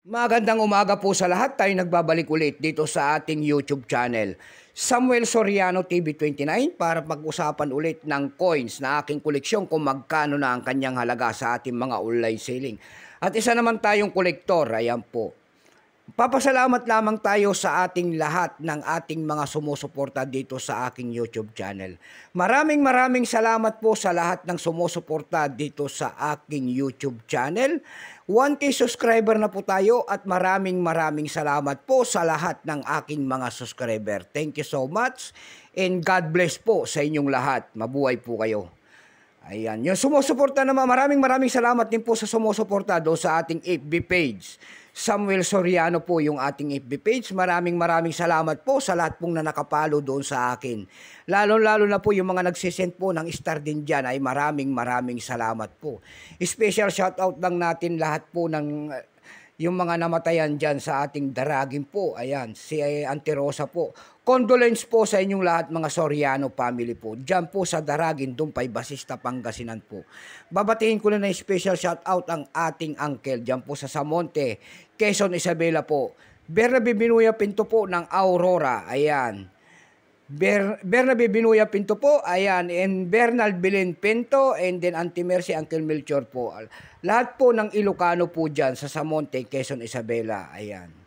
Magandang umaga po sa lahat. Tayo nagbabalik ulit dito sa ating YouTube channel, Samuel Soriano TV29, para pag-usapan ulit ng coins na aking koleksyon kung magkano na ang kanyang halaga sa ating mga online selling. At isa naman tayong kolektor, ayan po. Papasalamat lamang tayo sa ating lahat ng ating mga sumusuporta dito sa aking YouTube channel. Maraming salamat po sa lahat ng sumusuporta dito sa aking YouTube channel. 1K subscriber na po tayo at maraming salamat po sa lahat ng aking mga subscriber. Thank you so much and God bless po sa inyong lahat. Mabuhay po kayo. Ayan, yung sumusuporta naman, maraming salamat din po sa sumusuporta doon sa ating FB page. Samuel Soriano po yung ating FB page. Maraming salamat po sa lahat pong na nakapalo doon sa akin. Lalo na po yung mga nagsisend po ng star din dyan ay maraming salamat po. Special shoutout lang natin lahat po ng yung mga namatayan dyan sa ating daragin po. Ayan, si Auntie Rosa po. Condolence po sa inyong lahat mga Soriano family po. Dyan po sa Daragin, Dumpay, Basista, Pangasinan po. Babatiin ko na special shoutout ang ating uncle dyan po sa Samonte, Quezon, Isabela po. Bernabe Binuya Pinto po ng Aurora. Ayan. Bernabe Binuya Pinto po, ayan, and Bernal Belen Pinto, and then Auntie Mercy, Uncle Melchor po. Lahat po ng Ilocano po dyan sa Samonte, Quezon, Isabela, ayan.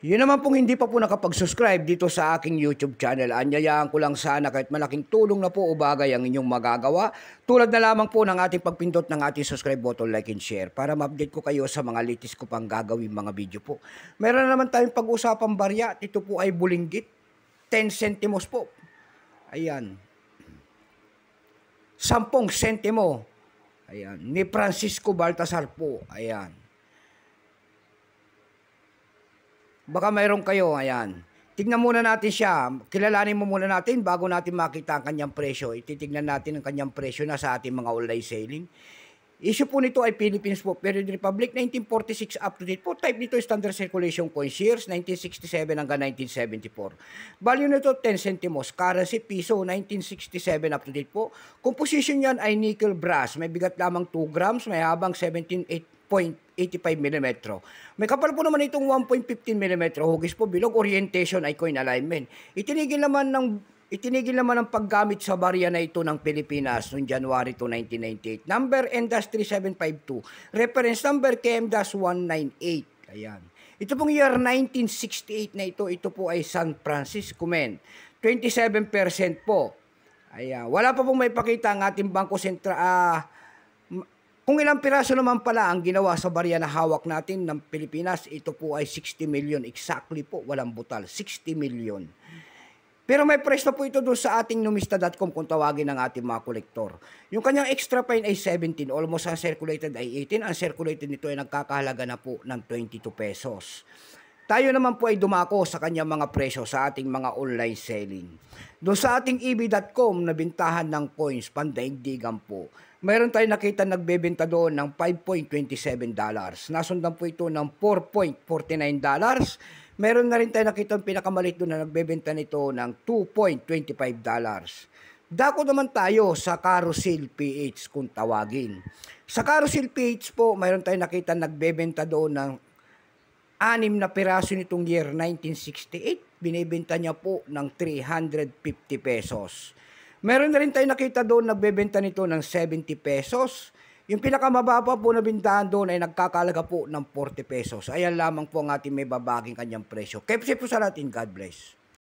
Yun naman pong hindi pa po nakapag-subscribe dito sa aking YouTube channel. Anyayaan ko lang sana kahit malaking tulong na po o bagay ang inyong magagawa. Tulad na lamang po ng ating pagpindot ng ating subscribe button, like and share para ma-update ko kayo sa mga latest ko pang gagawin mga video po. Meron na naman tayong pag-usapang barya. Ito po ay bulinggit. 10 centimos po. Ayan. 10 sentimo. Ayan. Ni Francisco Baltasar po. Ayan. Baka mayroon kayo, ayan. Tignan muna natin siya. Kilalanin mo muna natin bago natin makita ang kanyang presyo. Ititignan natin ang kanyang presyo na sa ating mga online selling. Issue po nito ay Philippines po, Period Republic, 1946 up to date po. Type nito Standard Circulation Coins, years 1967 hanggang 1974. Value nito 10 centimos. Currency piso, 1967 up to date po. Composition yan ay nickel brass. May bigat lamang 2 grams, may habang 17.85 mm. May kapal po naman itong 1.15 mm. Hugis po bilog. Orientation ay coin alignment. Itinigil naman ang paggamit sa barya na ito ng Pilipinas noong January 2, 1998. Number Industry 752. Reference number KM-198. Ayan. Ito pong year 1968 na ito po ay San Francisco men. 27% po. Ayan. Wala pa pong may pakita ang ating Bangko Sentral. Kung ilang piraso naman pala ang ginawa sa barya na hawak natin ng Pilipinas, ito po ay 60 million. Exactly po, walang butal. 60 million. Pero may price na po ito doon sa ating numista.com kung tawagin ng ating mga kolektor. Yung kanyang extra fine ay 17. Almost uncirculated ay 18. Uncirculated nito ay nagkakahalaga na po ng 22 pesos. Tayo naman po ay dumako sa kanyang mga presyo sa ating mga online selling. Doon sa ating eb.com na bintahan ng coins, pandaigdigan po. Mayroon tayong nakita nagbebenta doon ng $5.27. Nasundan po ito ng $4.49. Meron na rin tayo nakita ang pinakamalit doon na nagbebenta nito ng $2.25. Dako naman tayo sa Carousel PH kung tawagin. Sa Carousel PH po, mayroon tayong nakita nagbebenta doon ng 6 na piraso nitong year 1968. Binibenta niya po ng 350 pesos. Meron na rin tayo nakita doon nagbebenta nito ng 70 pesos. Yung pinakamababa po na bintahan doon ay nagkakalaga po ng 40 pesos. Ayan lamang po ang ating may babaging kanyang presyo. Keep safe po sa natin. God bless.